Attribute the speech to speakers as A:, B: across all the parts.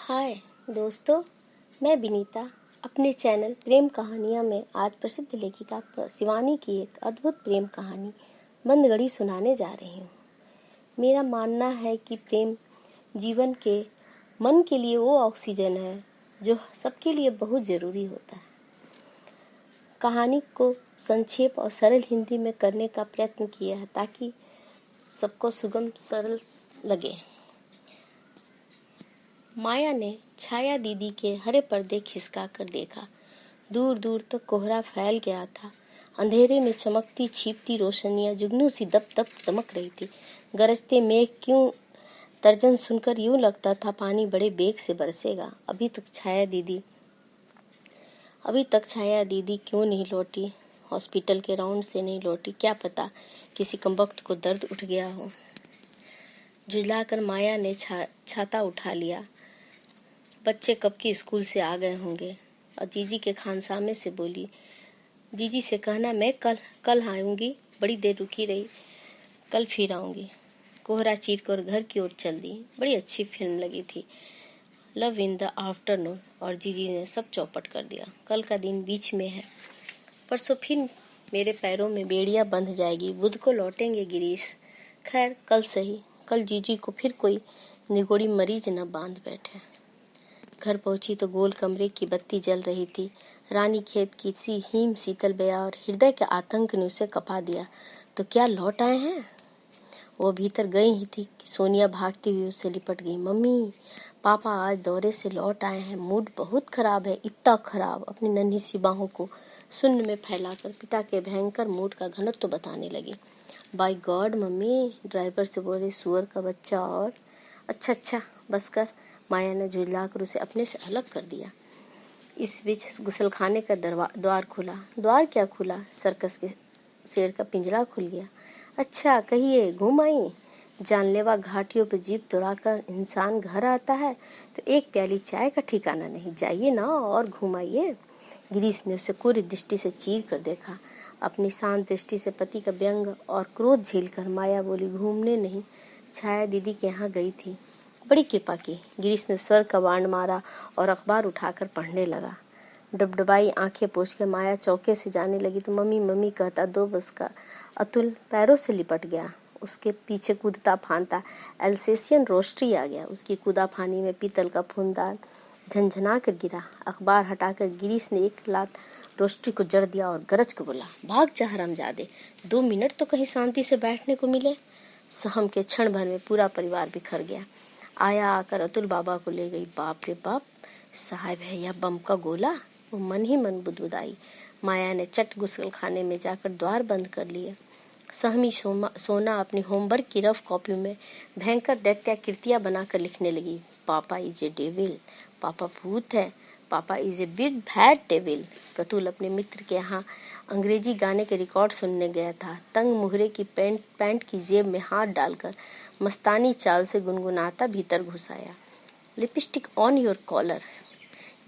A: हाय दोस्तों, मैं विनीता अपने चैनल प्रेम कहानियाँ में आज प्रसिद्ध लेखिका शिवानी की एक अद्भुत प्रेम कहानी बंदगड़ी सुनाने जा रही हूँ। मेरा मानना है कि प्रेम जीवन के मन के लिए वो ऑक्सीजन है जो सबके लिए बहुत ज़रूरी होता है। कहानी को संक्षेप और सरल हिंदी में करने का प्रयत्न किया है ताकि सबको सुगम सरल लगे। माया ने छाया दीदी के हरे पर्दे खिसका कर देखा। दूर दूर तक कोहरा फैल गया था। अंधेरे में चमकती छिपती रोशनियां जुगनू सी दप दप दमक रही थी। गरजते मेघ क्यों तर्जन सुनकर यूं लगता था पानी बड़े बेग से बरसेगा। अभी तक छाया दीदी क्यों नहीं लौटी? हॉस्पिटल के राउंड से नहीं लौटी। क्या पता किसी कमबख्त को दर्द उठ गया हो। झुलाकर माया ने छाता उठा लिया। बच्चे कब की स्कूल से आ गए होंगे। और जीजी के खानसामे से बोली, जीजी से कहना मैं कल आऊँगी। बड़ी देर रुकी रही, कल फिर आऊँगी। कोहरा चीर कर घर की ओर चल दी। बड़ी अच्छी फिल्म लगी थी, लव इन द आफ्टरनून। और जीजी ने सब चौपट कर दिया। कल का दिन बीच में है, परसों फिर मेरे पैरों में बेड़ियाँ बंध जाएगी। बुध को लौटेंगे गिरीश। खैर कल सही। कल जीजी को फिर कोई निगोड़ी मरीज न बांध बैठे। घर पहुंची तो गोल कमरे की बत्ती जल रही थी। रानी खेत की सी हीम शीतल बया और हृदय के आतंक ने उसे कपा दिया। तो क्या लौट आए हैं? वो भीतर गई ही थी कि सोनिया भागती हुई उससे लिपट गई। मम्मी, पापा आज दौरे से लौट आए हैं। मूड बहुत खराब है, इतना खराब। अपनी नन्ही सी बाहों को शून्य में फैलाकर पिता के भयंकर मूड का घनत्व तो बताने लगी। बाय गॉड मम्मी, ड्राइवर से बोले सुअर का बच्चा। और अच्छा बस कर। माया ने झुलाकर उसे अपने से अलग कर दिया। इस बीच गुसलखाने का द्वार खुला। द्वार क्या खुला, सर्कस के शेर का पिंजरा खुल गया। अच्छा कहिए, घूम आई? जानलेवा घाटियों पे जीप दौड़ाकर इंसान घर आता है तो एक प्याली चाय का ठिकाना नहीं। जाइए ना और घुमाइए। गिरीश ने उसे क्रूर दृष्टि से चीर कर देखा। अपनी शांत दृष्टि से पति का व्यंग और क्रोध झेलकर माया बोली, घूमने नहीं, छाया दीदी के यहाँ गई थी। बड़ी कृपा की। गिरीश ने स्वर का बाण मारा और अखबार उठाकर पढ़ने लगा। डबडबाई आंखें पोंछकर माया चौके से जाने लगी तो मम्मी मम्मी कहता 2 बस का। अतुल पैरों से लिपट गया। उसके पीछे कूदता फांदता एल्सेशियन रोस्ट्री आ गया। उसकी कूदाफानी में पीतल का फूंदान झनझना कर गिरा। अखबार हटाकर गिरीश ने एक लात रोस्ट्री को जड़ दिया और गरज कर बोला, भाग जा हरामजादे, 2 मिनट तो कहीं शांति से बैठने को मिले। सहम के क्षण भर में पूरा परिवार बिखर गया। आया आकर अतुल बाबा को ले गई। बाप रे बाप, साहब है या बम का गोला? वो मन ही मन बुदबुदाई। माया ने चट गुसलखाने में जाकर द्वार बंद कर लिए। सहमी सोना अपनी होमवर्क की रफ कॉपी में भयंकर दैत्याकृतियां बनाकर लिखने लगी। पापा इज ए डेविल, पापा भूत है, पापा is a big bad devil. Pratul अपने मित्र के यहाँ अंग्रेजी गाने के रिकॉर्ड सुनने गया था। तंग मुहरे की पैंट की जेब में हाथ डालकर मस्तानी चाल से गुनगुनाता भीतर घुस आया। Lipstick on your collar.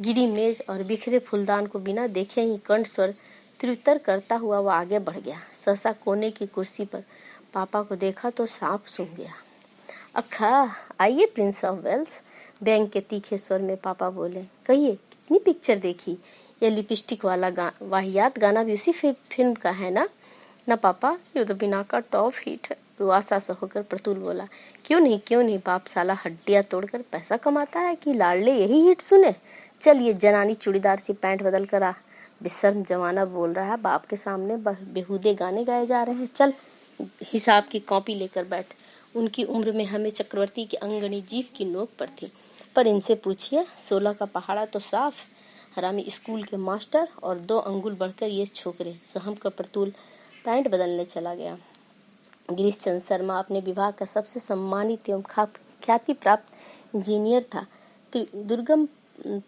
A: गिरी मेज और बिखरे फूलदान को बिना देखे ही कंठ स्वर त्रिउतर करता हुआ वह आगे बढ़ गया। सहसा कोने की कुर्सी पर पापा को देखा तो सांप सूंघ गया। अखा आइए प्रिंस ऑफ वेल्स, बैंक के तीखे स्वर में पापा बोले। कहिए कितनी पिक्चर देखी? यह लिपस्टिक वाला वाहियात गाना भी उसी फिल्म का है ना पापा, ये तो बिना का टॉप हिट है। रुआसा सा होकर प्रतुल बोला, क्यों नहीं बाप साला हड्डियां तोड़कर पैसा कमाता है कि लाडले यही हिट सुने। चल ये जनानी चूड़ीदार सी पैंट बदल कर आ। बेशर्म जमाना बोल रहा है, बाप के सामने बेहूदे गाने गाए जा रहे हैं। चल हिसाब की कॉपी लेकर बैठ। उनकी उम्र में हमें चक्रवर्ती की अंगनी जीभ की नोक पर थी, पर इनसे पूछिए 16 का पहाड़ा तो साफ। हरामी स्कूल के मास्टर और 2 अंगुल बढ़कर ये छोकरे। सहम का प्रतुल पैंट बदलने चला गया। गिरीश चंद्र शर्मा अपने विभाग का सबसे सम्मानित एवं ख्याति प्राप्त इंजीनियर था। दुर्गम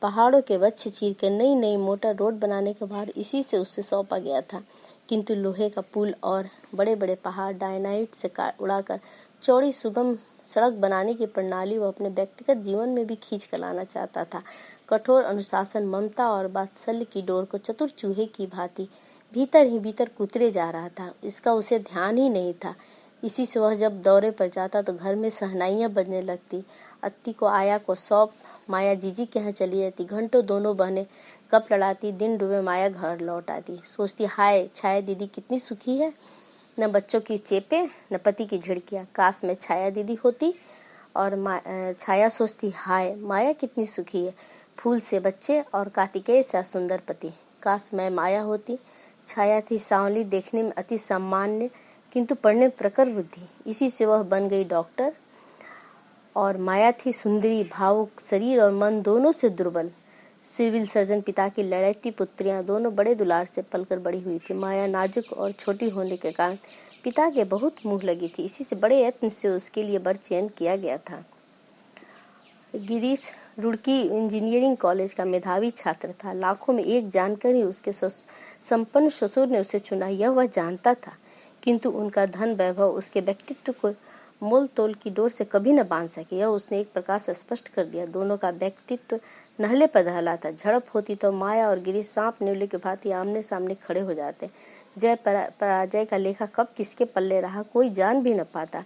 A: पहाड़ों के वक्ष चीर कर नई मोटर रोड बनाने का भार इसी से उससे सौंपा गया था। किंतु लोहे का पुल और बड़े बड़े पहाड़ डायनाइट से उड़ाकर चौड़ी सुगम सड़क बनाने की प्रणाली वो अपने व्यक्तिगत जीवन में भी खींच कर लाना चाहता था। कठोर अनुशासन, ममता और वात्सल्य की डोर को चतुर चूहे की भांति भीतर ही भीतर कुतरे जा रहा था। इसका उसे ध्यान ही नहीं था। इसी से वह जब दौरे पर जाता तो घर में शहनाइयां बजने लगती। अत्ती को आया को सौंप माया जीजी के यहाँ चली जाती। घंटों दोनों बहनें गप लड़ाती। दिन डूबे माया घर लौट आती। सोचती, हाय छाया दीदी कितनी सुखी है, न बच्चों की चेपे न पति की झिड़कियाँ। काश मैं छाया दीदी होती। और छाया सोचती, हाय माया कितनी सुखी है, फूल से बच्चे और कार्तिकेय सा सुंदर पति। काश मैं माया होती। छाया थी सांवली, देखने में अति सामान्य, किंतु पढ़ने में प्रखर बुद्धि। इसी से वह बन गई डॉक्टर। और माया थी सुंदरी, भावुक, शरीर और मन दोनों से दुर्बल। सिविल सर्जन पिता की लड़ैती पुत्रियां दोनों बड़े दुलार से पलकर बड़ी हुई थी। माया नाजुक और छोटी होने के कारण पिता के बहुत मुंह लगी थी। इसी से बड़े यत्न से उसके लिए वर चयन किया गया था। गिरीश रुड़की इंजीनियरिंग कॉलेज का मेधावी छात्र था। लाखों में एक जानकर ही उसके संपन्न ससुर ने उसे चुना, यह वह जानता था। किंतु उनका धन वैभव उसके व्यक्तित्व को मोल तोल की डोर से कभी न बांध सके, यह उसने एक प्रकार से स्पष्ट कर दिया। दोनों का व्यक्तित्व नहले पर दहला था। झड़प होती तो माया और गिरीश सांप नेवले के भांति आमने सामने खड़े हो जाते। जय पराजय का लेखा कब किसके पल्ले रहा कोई जान भी न पाता।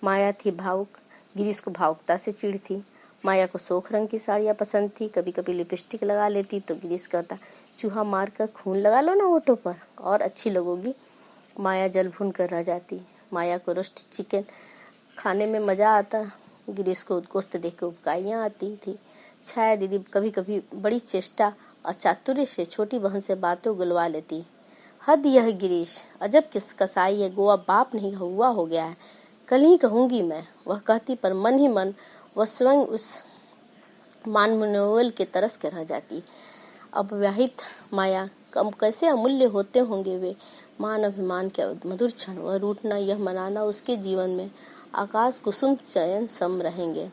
A: माया थी भावुक, गिरीश को भावुकता से चिढ़ थी। माया को सोख रंग की साड़ियाँ पसंद थी। कभी कभी लिपस्टिक लगा लेती तो गिरीश कहता, चूहा मार कर खून लगा लो ना होठों पर, और अच्छी लगोगी। माया जल भून कर रह जाती। माया को रोस्ट चिकन खाने में मज़ा आता। गिरीश को गोश्त देख के उपकाइयाँ आती थी। छाया दीदी कभी कभी बड़ी चेष्टा और चातुर्य से छोटी बहन से बातें गुलवा लेती। हद यह गिरीश, अजब किस कसाई है, गोवा बाप नहीं हुआ हो गया है, कल ही कहूँगी मैं, वह कहती। पर मन ही मन वह स्वयं उस मानवोल के तरस के रह जाती। अविवाहित माया कम कैसे अमूल्य होते होंगे वे मान अभिमान के मधुर क्षण। वह रूठना, यह मनाना उसके जीवन में आकाश कुसुम चयन सम रहेंगे।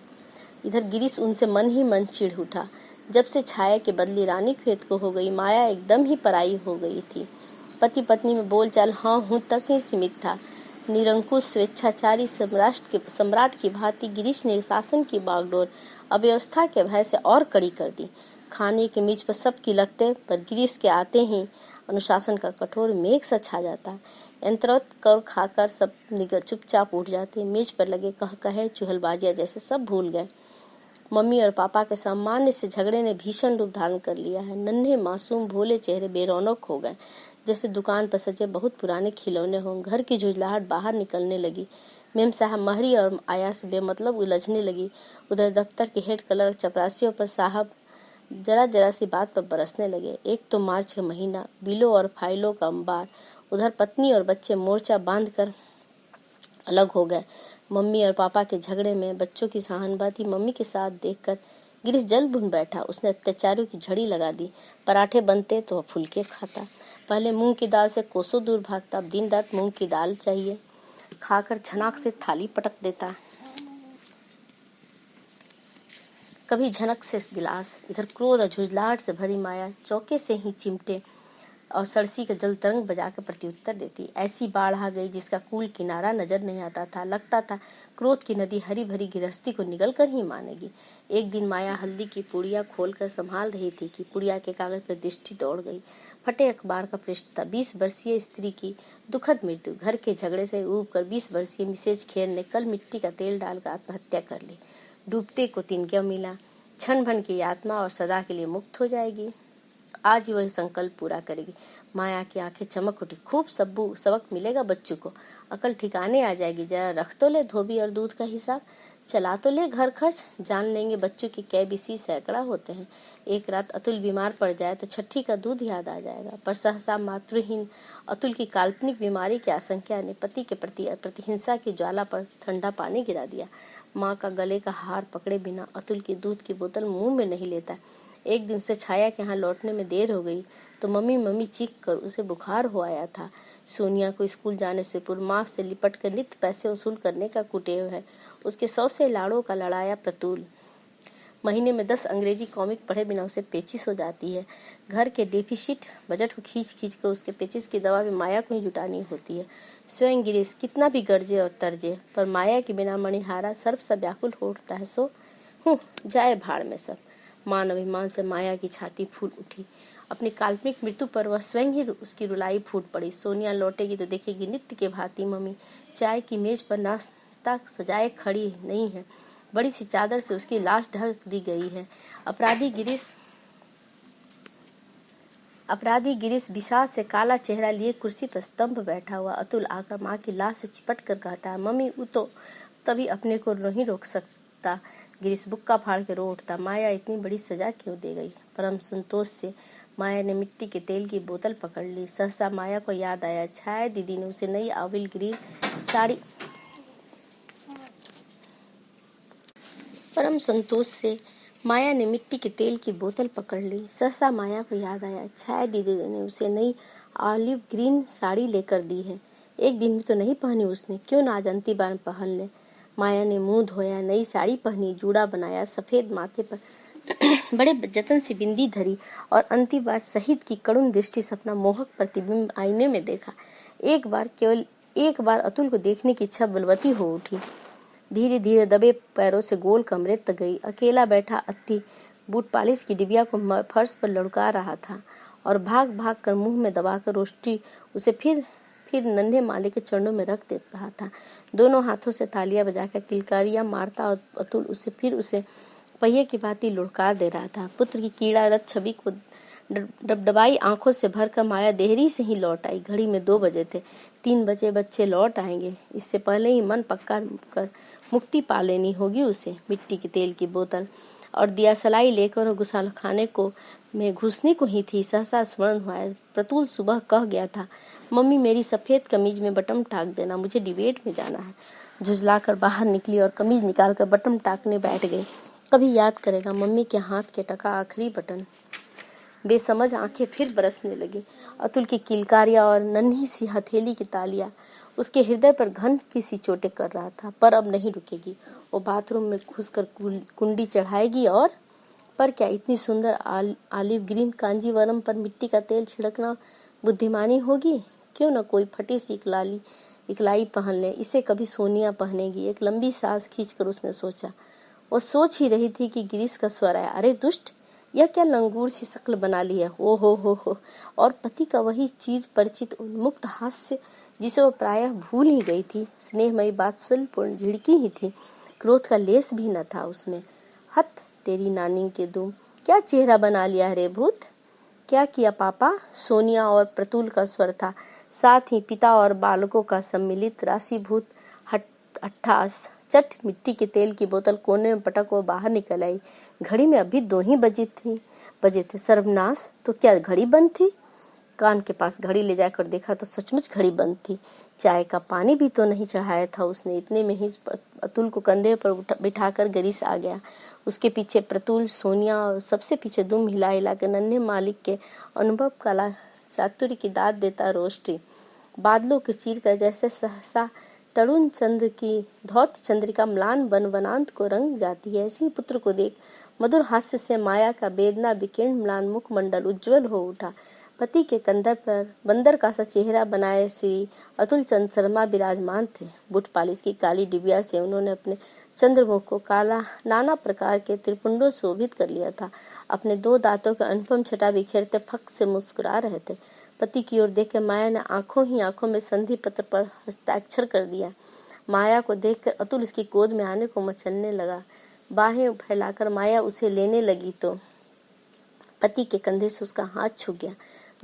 A: इधर गिरीश उनसे मन ही मन चिढ़ उठा। जब से छाया के बदली रानी खेत को हो गई, माया एकदम ही पराई हो गई थी। पति पत्नी में बोलचाल हाँ हूँ तक ही सीमित था। निरंकुश स्वेच्छाचारी सम्राट की भांति गिरीश ने शासन की बागडोर अव्यवस्था के भय से और कड़ी कर दी। खाने के मेज पर सबकी लगते, पर गिरीश के आते ही अनुशासन का कठोर मेघ सा छा जाता। यंत्रोक्त कर खाकर सब चुपचाप उठ जाते। मेज पर लगे कहे चुहलबाजियां जैसे सब भूल गए। मम्मी और पापा के सामान्य से झगड़े ने भीषण रूप धारण कर लिया है। नन्हे मासूम भोले चेहरे बेरौनक हो गए, जैसे दुकान पर सजे बहुत पुराने खिलौने हों। घर की झुंझलाहट बाहर निकलने लगी। मेम साहब महरी और आया से बेमतलब उलझने लगी। उधर दफ्तर के हेड क्लर्क चपरासियों पर साहब जरा जरा सी बात पर बरसने लगे। एक तो मार्च का महीना, बिलों और फाइलों का अंबार। उधर पत्नी और बच्चे मोर्चा बांध कर अलग हो गए। मम्मी और पापा के झगड़े में बच्चों की सहानुभूति मम्मी के साथ देखकर गिरीश जल भुन बैठा। उसने अत्याचारियों की झड़ी लगा दी। पराठे बनते तो वह फुलके खाता। पहले मूंग की दाल से कोसों दूर भागता, अब दिन रात मूंग की दाल चाहिए। खाकर झनाक से थाली पटक देता, कभी झनक से गिलास। इधर क्रोध और झुंझलाहट से भरी माया चौके से ही चिमटे और सरसी का जल तरंग बजाकर प्रत्युत्तर देती। ऐसी बाढ़ आ गई जिसका कूल किनारा नजर नहीं आता था। लगता था क्रोध की नदी हरी भरी गृहस्थी को निगल कर ही मानेगी। एक दिन माया हल्दी की पुड़िया खोलकर संभाल रही थी कि पुड़िया के कागज पर दृष्टि दौड़ गई। फटे अखबार का पृष्ठ था, 20 वर्षीय स्त्री की दुखद मृत्यु। घर के झगड़े से ऊब कर 20 वर्षीय मिसेज खेर ने कल मिट्टी का तेल डालकर आत्महत्या कर ली। डूबते को तिनका मिला। क्षण भन की आत्मा और सदा के लिए मुक्त हो जाएगी। आज ही वह संकल्प पूरा करेगी। माया की आंखें चमक उठी। खूब सबक मिलेगा बच्चों को, अकल ठिकाने आ जाएगी। जरा रख तो ले धोबी और दूध का हिसाब, चला तो ले घर खर्च। जान लेंगे बच्चों की कै बीसी सैकड़ा होते हैं। एक रात अतुल बीमार पड़ जाए तो छठी का दूध याद आ जाएगा। पर सहसा मातृहीन अतुल की काल्पनिक बीमारी की आशंका ने पति के प्रति प्रतिहिंसा की ज्वाला पर ठंडा पानी गिरा दिया। माँ का गले का हार पकड़े बिना अतुल की दूध की बोतल मुंह में नहीं लेता। एक दिन उसे छाया के यहाँ लौटने में देर हो गई तो मम्मी चीख कर उसे बुखार हो आया था। सोनिया को स्कूल जाने से पूर्व माँ से लिपट कर नित्य पैसे वसूल करने का कुटेव है। उसके 100 से लाड़ों का लड़ाया प्रतुल। महीने में 10 अंग्रेजी कॉमिक पढ़े बिना उसे पेचिस हो जाती है। घर के डेफिसिट बजट को खींच कर उसके पेचिस की दवा भी माया को ही जुटानी होती है। स्वयं गिरीश कितना भी गर्जे और तर्जे, पर माया के बिना मणिहारा सर्व सा व्याकुल हो उठता है। सो जाए भाड़ में सब। मान अभिमान से माया की छाती फूल उठी। अपनी काल्पनिक मृत्यु पर वह स्वयं ही उसकी रुलाई फूट पड़ी। सोनिया लौटेगी तो देखेगी नित्य के भांति मम्मी चाय की मेज पर नाश्ता सजाए खड़ी नहीं है, बड़ी सी चादर से उसकी लाश ढक दी गई है। अपराधी गिरीश विषाद से काला चेहरा लिए कुर्सी पर स्तंभ बैठा हुआ। अतुल आकर माँ की लाश से चिपट कर कहता है, मम्मी वो तो तभी अपने को नहीं रोक सकता। गिरीश बुक्का फाड़ के रो उठता, माया इतनी बड़ी सजा क्यों दे गई। परम संतोष से माया ने मिट्टी के तेल की बोतल पकड़ ली। सहसा माया को याद आया, छाया दीदी ने उसे नई ऑलिव ग्रीन साड़ी परम संतोष से माया ने मिट्टी के तेल की बोतल पकड़ ली। सहसा माया को याद आया, छाया दीदी ने उसे नई ऑलिव ग्रीन साड़ी लेकर दी है। एक दिन भी तो नहीं पहनी उसने, क्यों ना आज अंतिम बार पहन ले। माया ने मुंह धोया, नई साड़ी पहनी, जूड़ा बनाया, सफेद माथे पर बड़े जतन से बिंदी धरी और अंतिम बार शहीद की करुण दृष्टि से अपना मोहक प्रतिबिंब आईने में देखा। केवल एक बार अतुल को देखने की इच्छा बलवती हो उठी। धीरे धीरे दबे पैरों से गोल कमरे तक गई। अकेला बैठा अत्ती बूट पालिश की डिबिया को फर्श पर लुढ़का रहा था और भाग भाग कर मुंह में दबाकर रोस्टी उसे फिर नन्हे माले के चरणों में रख दे रहा था। दोनों हाथों से तालियां बजाकर किलकारियां मारता और अतुल उसे पहिए की भांति लुढ़का दे रहा था। पुत्र की कीड़ा रत छवि को डबडबाई आंखों से भरकर माया देहरी से ही लौट आई। घड़ी में 2 बजे थे। 3 बजे बच्चे लौट आएंगे, इससे पहले ही मन पक्का कर मुक्ति पा लेनी होगी उसे। मिट्टी के तेल की बोतल और दिया सलाई लेकर गुस्साखाने में घुसने को ही थी। सहसा स्मरण हुआ, प्रतुल सुबह कह गया था, मम्मी मेरी सफेद कमीज में बटन टाक देना, मुझे डिबेट में जाना है। झुझलाकर बाहर निकली और कमीज निकालकर बटन टाकने बैठ गई। कभी याद करेगा मम्मी के हाथ के टका आखिरी बटन। बेसमझ आंखें फिर बरसने लगी। अतुल की किलकारियां और नन्ही सी हथेली की तालियां उसके हृदय पर घन की सी चोटें कर रहा था। पर अब नहीं रुकेगी। वो बाथरूम में घुसकर कुंडी चढ़ाएगी और पर क्या इतनी सुंदर ऑलिव ग्रीन कांजीवरम पर मिट्टी का तेल छिड़कना बुद्धिमानी होगी। क्यों न कोई फटी सी इकलाई पहन ले, इसे कभी सोनिया पहनेगी। एक लंबी सांस खींचकर उसने सोचा। वो सोच ही रही थी कि गिरीश का स्वर आया, अरे दुष्ट, यह क्या लंगूर सी शक्ल बना ली है। ओ हो। और पति का वही चीर परिचित उन्मुक्त हास्य जिसे वो प्रायः भूल ही गई थी। स्नेहमयी वात्सल्यपूर्ण झिड़की ही थी, क्रोध का लेस भी न था उसमें। हत तेरी नानी के दुम, क्या चेहरा बना लिया रे भूत। क्या किया पापा। सोनिया और प्रतुल का स्वर था, साथ ही पिता और बालकों का सम्मिलित राशीभूत अट्टहास। चट मिट्टी के तेल की बोतल कोने में पटक वो बाहर निकल आई। घड़ी में अभी 2 ही बजे थे। सर्वनाश, तो क्या घड़ी बंद थी। कान के पास घड़ी ले जाकर देखा तो सचमुच घड़ी बंद थी। चाय का पानी भी तो नहीं चढ़ाया था उसने। इतने में ही अतुल को कंधे पर बिठाकर गिरीश आ गया। उसके पीछे प्रतुल, सोनिया और सबसे पीछे दुम हिला हिला के नन्हे मालिक के अनुभव कला चातुर्य की दाद देता रोष्टी। बादलों के चीर कर जैसे सहसा तरुण चंद्र की धौत चंद्रिका म्लान वनांत को रंग जाती है, ऐसी पुत्र को देख मधुर हास्य से माया का बेदना विकीर्ण म्लान मुखमंडल उज्जवल हो उठा। पति के कंधे पर बंदर का सा चेहरा बनाए श्री अतुल चंद शर्मा विराजमान थे। बूट पालिश की काली डिबिया से उन्होंने अपने चंद्रमुख को काला नाना प्रकार के त्रिपुंडों शोभित कर लिया था। अपने 2 दांतों के अनुपम छटा बिखेरते फक से मुस्कुरा रहे थे। पति की ओर देखकर माया ने आंखों में संधि पत्र पर हस्ताक्षर कर दिया। माया को देखकर अतुल उसकी गोद में आने को मचलने लगा। बाहें फैलाकर माया उसे लेने लगी तो पति के कंधे से उसका हाथ छू गया।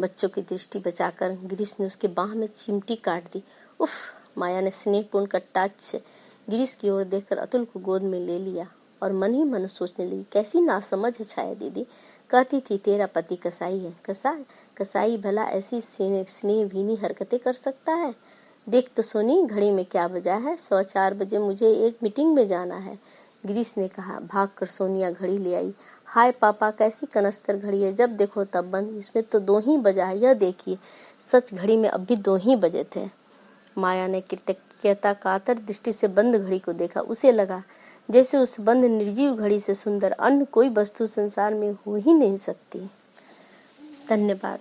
A: बच्चों की दृष्टि बचाकर गिरीश ने उसके बाह में चिमटी काट दी। उफ, माया ने स्नेहपूर्ण कटाक्ष से गिरीश की ओर देखकर अतुल को गोद में ले लिया और मन ही मन सोचने लगी, कैसी नासमझ है छाया दीदी। कहती थी तेरा पति कसाई है। कसाई भला ऐसी स्नेहभीनी हरकतें कर सकता है। देख तो सोनी, घड़ी में क्या बजा है। 4:15 बजे मुझे एक मीटिंग में जाना है, गिरीश ने कहा। भागकर सोनिया घड़ी ले आई। हाय पापा, कैसी कनस्तर घड़ी है, जब देखो तब बंद, इसमें तो 2 ही बजा है, यह देखिए। सच घड़ी में अब भी 2 ही बजे थे। माया ने कृतज्ञता कातर दृष्टि से बंद घड़ी को देखा। उसे लगा जैसे उस बंद निर्जीव घड़ी से सुंदर अन्य कोई वस्तु संसार में हो ही नहीं सकती। धन्यवाद।